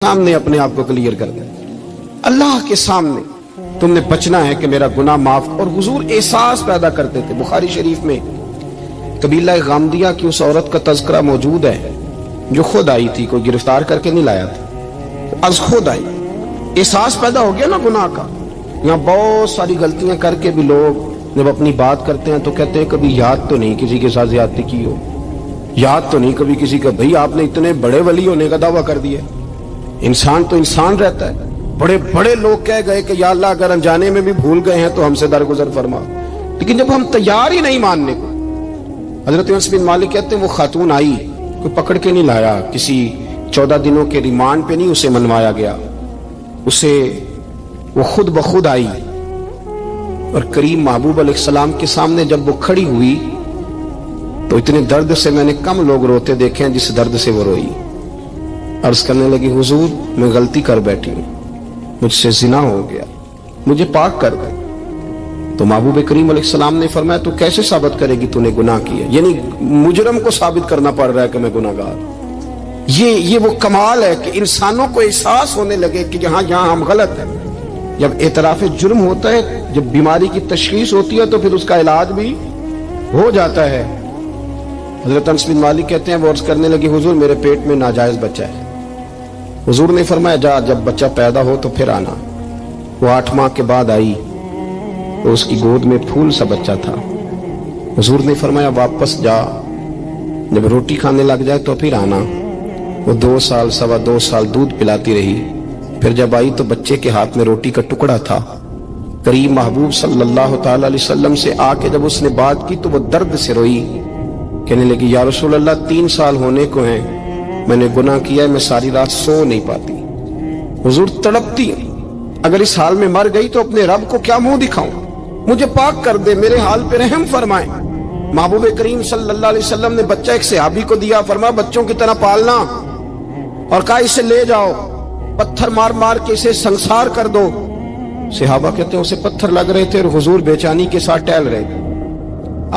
सामने अपने आप को क्लियर कर दे, अल्लाह के सामने तुमने बचना है कि मेरा गुनाह माफ। और हुजूर एहसास पैदा करते थे। बुखारी शरीफ में कबीला गामदिया की उस औरत का तज़किरा मौजूद है जो खुद आई थी, कोई गिरफ्तार करके नहीं लाया था, आज खुद आई। एहसास पैदा हो गया ना गुनाह का। यहाँ बहुत सारी गलतियां करके भी लोग जब अपनी बात करते हैं तो कहते हैं कभी याद तो नहीं किसी के साथ ज्यादती की हो, याद तो नहीं कभी किसी का, भाई आपने इतने बड़े वली होने का दावा कर दिया। इंसान तो इंसान रहता है। बड़े बड़े लोग कह गए कि या अल्लाह अगर अनजाने में भी भूल गए हैं तो हमसे दरगुजर फरमा, लेकिन जब हम तैयार ही नहीं मानने को। हजरत अनस बिन मालिक कहते हैं वो खातून आई, कोई पकड़ के नहीं लाया, किसी 14 दिनों के रिमांड पे नहीं उसे मनवाया गया, उसे वो खुद ब खुद आई और करीम महबूब अलैहिस्सलाम के सामने जब वो खड़ी हुई तो इतने दर्द से मैंने कम लोग रोते देखे हैं जिस दर्द से वो रोई। अर्ज करने लगी हुजूर मैं गलती कर बैठी हूं, मुझसे जिना हो गया, मुझे पाक कर दे। तो महबूब करीम अलैहिस्सलाम ने फरमाया तू कैसे साबित करेगी तूने गुनाह किया, यानी मुजरम को साबित करना पड़ रहा है कि मैं गुनाहगार। ये वो कमाल है कि इंसानों को एहसास होने लगे कि यहां हम गलत हैं। जब एतराफ जुर्म होता है, जब बीमारी की तशखीस होती है तो फिर उसका इलाज भी हो जाता है। हजरत अनस बिन मालिक कहते हैं वो अर्ज करने लगी हुजूर मेरे पेट में नाजायज बच्चा है। हुजूर ने फरमाया जा जब बच्चा पैदा हो तो फिर आना। वो 8 माह के बाद आई तो उसकी गोद में फूल सा बच्चा था। हुजूर ने फरमाया वापस जा, जब रोटी खाने लग जाए तो फिर आना। वो 2 साल 2.25 साल दूध पिलाती रही, फिर जब आई तो बच्चे के हाथ में रोटी का टुकड़ा था। करीम महबूब सल्लल्लाहु तआला अलैहि वसल्लम से आके जब उसने बात की तो वो दर्द से रोई, कहने लगी या रसूल अल्लाह 3 साल होने को हैं, मैंने गुनाह किया है, मैं सारी रात सो नहीं पाती। हुजूर तड़पती, अगर इस हाल में मर गई तो अपने रब को क्या मुंह दिखाऊं, मुझे पाक कर दे, मेरे हाल पे रहम फरमाए। महबूब करीम सल्लल्लाहु अलैहि वसल्लम ने बच्चा एक सहाबी को दिया, फरमाया बच्चों की तरह पालना, और कहा इसे ले जाओ, पत्थर मार मार के इसे संसार कर दो। सहाबा कहते हैं उसे पत्थर लग रहे थे और हुजूर बेचैनी के साथ टहल रहे थे।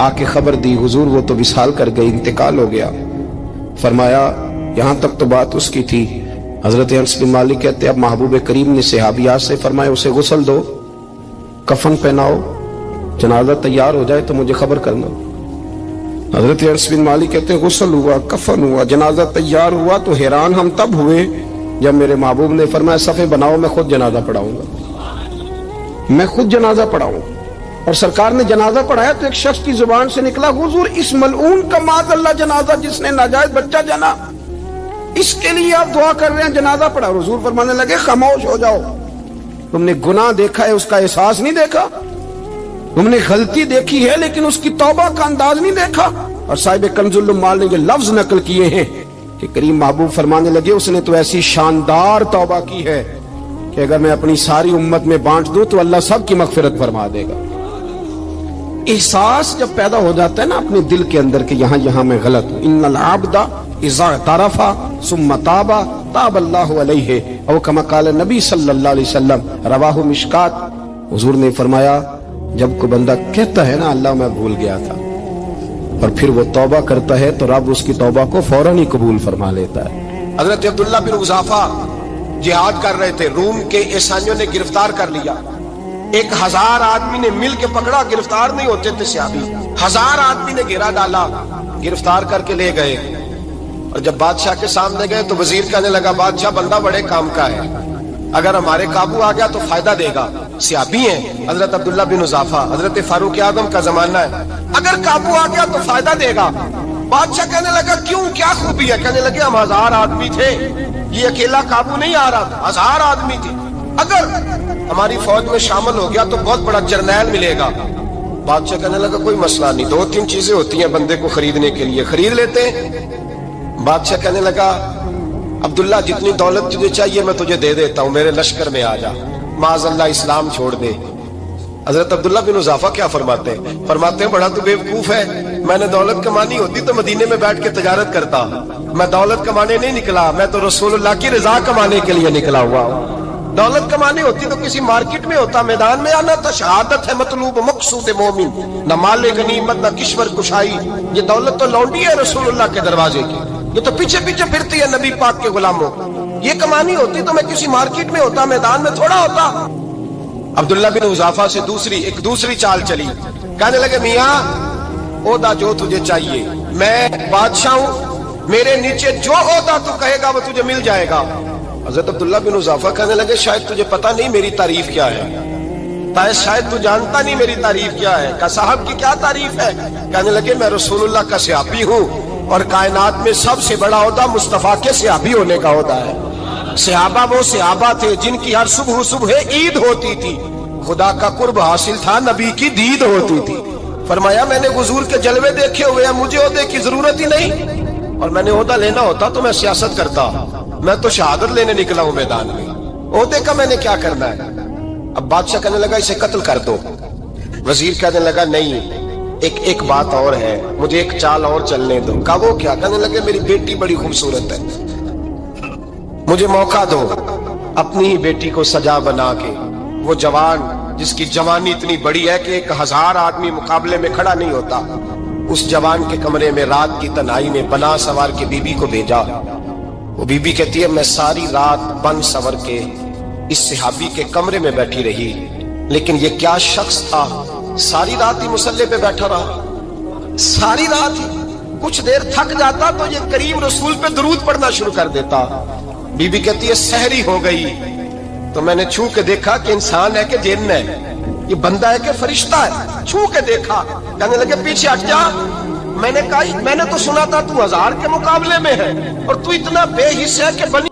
आके खबर दी हुजूर वो तो विसाल कर गई, इंतकाल हो गया। फरमाया यहां तक तो बात उसकी थी। हजरत अनस बिन मालिक कहते अब महबूब करीम ने सहाबियात से फरमाया उसे गुस्ल दो, कफन पहनाओ, जनाजा तैयार हो जाए तो मुझे खबर करना। हजरत अनस बिन मालिक कहते हैं गुस्ल हुआ, कफन हुआ, जनाजा तैयार हुआ तो हैरान हम तब हुए जब मेरे महबूब ने फरमाया सफ़े बनाओ, मैं खुद जनाजा पढ़ाऊंगा, मैं खुद जनाजा पढ़ाऊंगा। और सरकार ने जनाजा पढ़ाया तो एक शख्स की जुबान से निकला हुजूर इस मलऊन का माज़अल्लाह जनाजा जिसने नाजायज बच्चा जना, इसके लिए आप दुआ कर रहे हैं, जनाजा पढ़ा। हुजूर फरमाने लगे खामोश हो जाओ, तुमने गुनाह देखा है उसका एहसास नहीं देखा, तुमने गलती देखी है लेकिन उसकी तौबा का अंदाज नहीं देखा। और साहिब कंजुल उम्माल ने ये लफ्ज नकल किए हैं कि करीम महबूब फरमाने लगे उसने तो ऐसी शानदार तौबा की है कि अगर मैं अपनी सारी उम्मत में बांट दूं तो अल्लाह सब की मगफिरत फरमा देगा। एहसास जब पैदा हो जाता है ना अपने दिल के अंदर कि यहाँ मैं गलत हूं। इन्नल आबदा इज़ा तारफा सुम्मा ताबा ताबल्लाहु अलैहि औ कमा क़ाल नबी सल्लल्लाहु अलैहि वसल्लम रवाहु मिशकात। हुजूर ने फरमाया जब कोई बंदा कहता है ना अल्लाह मैं भूल गया था और फिर वो तौबा करता है तो रब उसकी तौबा को फौरन ही कबूल फरमा लेता है। हजरत अब्दुल्ला बिन उज़ाफा जिहाद कर रहे थे, रूम के ईसाइयों ने गिरफ्तार कर लिया। 1000 आदमी ने मिल के पकड़ा, गिरफ्तार नहीं होते थे सहाबी। 1000 आदमी ने घेरा डाला, गिरफ्तार करके ले गए। और जब बादशाह के सामने गए तो वजीर कहने लगा बादशाह बंदा बड़े काम का है, अगर हमारे काबू आ गया तो फायदा देगा। सहाबी हैं हजरत अब्दुल्ला बिन उज़ाफा, हजरत फारूक आजम का जमाना है, अगर काबू आ गया तो फायदा देगा। बादशाह कहने लगा क्यों, क्या खूबी है? कहने लगे हम 1000 आदमी थे, ये अकेला काबू नहीं आ रहा था, 1000 आदमी थे, अगर हमारी फौज में शामिल हो गया तो बहुत बड़ा जर्नैल मिलेगा। बादशाह कहने लगा कोई मसला नहीं, 2-3 चीजें होती हैं बंदे को खरीदने के लिए, खरीद लेते हैं। बादशाह कहने लगा अब्दुल्ला जितनी दौलत तुझे चाहिए मैं तुझे दे देता हूं, मेरे लश्कर में आ जा, माज़अल्लाह इस्लाम छोड़ दे। हजरत अब्दुल्ला बिन उज़ाफा क्या फरमाते हैं बड़ा तू बेवकूफ है, मैंने दौलत कमानी होती तो मदीने में बैठ के तजारत करता, मैं दौलत कमाने नहीं निकला, मैं तो रसूलुल्लाह की रजा कमाने के लिए निकला हुआ हूं। दौलत कमानी होती तो किसी मार्केट में होता, मैदान में आना था। शहादत है मतलूब मकसूद मोमिन, न माले गनीमत न किश्वर कुशाई। ये दौलत तो लौंडी है रसूलुल्लाह के दरवाजे की, ये तो पीछे पीछे फिरती है नबी पाक के गुलामों। یہ کمانی ہوتی تو میں کسی مارکیٹ میں ہوتا, میدان میں تھوڑا ہوتا. عبداللہ بن حذافہ سے ایک دوسری چال چلی. کہنے لگے میاں عہدہ جو تجھے چاہیے, میں بادشاہ ہوں, میرے نیچے جو عہدہ تو کہے گا وہ تجھے مل جائے گا. حضرت عبداللہ بن حذافہ کہنے لگے شاید تجھے پتہ نہیں میری تعریف کیا ہے, شاید تو جانتا نہیں میری تعریف کیا ہے. کہا صاحب کی کیا تعریف ہے؟ کہنے لگے میں رسول اللہ کا صحابی ہوں اور کائنات میں سب سے بڑا عہدہ مصطفیٰ کے صحابی ہونے کا عہدہ ہے. صحابہ وہ صحابہ تھے جن کی ہر صبح عید ہوتی تھی, خدا کا قرب حاصل تھا, نبی کی دید ہوتی تھی. فرمایا میں نے حضور کے جلوے دیکھے ہوئے ہیں, مجھے عہدے کی ضرورت ہی نہیں, اور میں نے عہدہ لینا ہوتا تو میں سیاست کرتا, میں تو شہادت لینے نکلا ہوں میدان میں, عہدے کا میں نے کیا کرنا ہے. اب بادشاہ کہنے لگا اسے قتل کر دو. وزیر کہنے لگا نہیں, ایک بات اور ہے, مجھے ایک چال اور چلنے دو. کہا وہ کیا؟ کہنے لگے میری بیٹی بڑی خوبصورت ہے, مجھے موقع دو اپنی ہی بیٹی کو سجا بنا کے. وہ جوان جس کی جوانی اتنی بڑی ہے کہ 1000 آدمی مقابلے میں کھڑا نہیں ہوتا, اس جوان کے کمرے میں رات کی تنہائی میں بنا سوار کے بی بی کو بھیجا. وہ بی بی کہتی ہے میں ساری رات بن سور کے اس صحابی کے کمرے میں بیٹھی رہی, لیکن یہ کیا شخص تھا, ساری رات ہی مسلح پہ بیٹھا رہا, ساری رات ہی. کچھ دیر تھک جاتا تو یہ کریم رسول پہ درود پڑھنا شروع کر دیتا. بی بی کہتی ہے سحری ہو گئی تو میں نے چھو کے دیکھا کہ انسان ہے کہ جن ہے, یہ بندہ ہے کہ فرشتہ ہے, چھو کے دیکھا. کہنے لگے پیچھے ہٹ جا. میں نے کہا میں نے تو سنا تھا تو 1000 کے مقابلے میں ہے اور تو اتنا بے حس ہے کہ بنی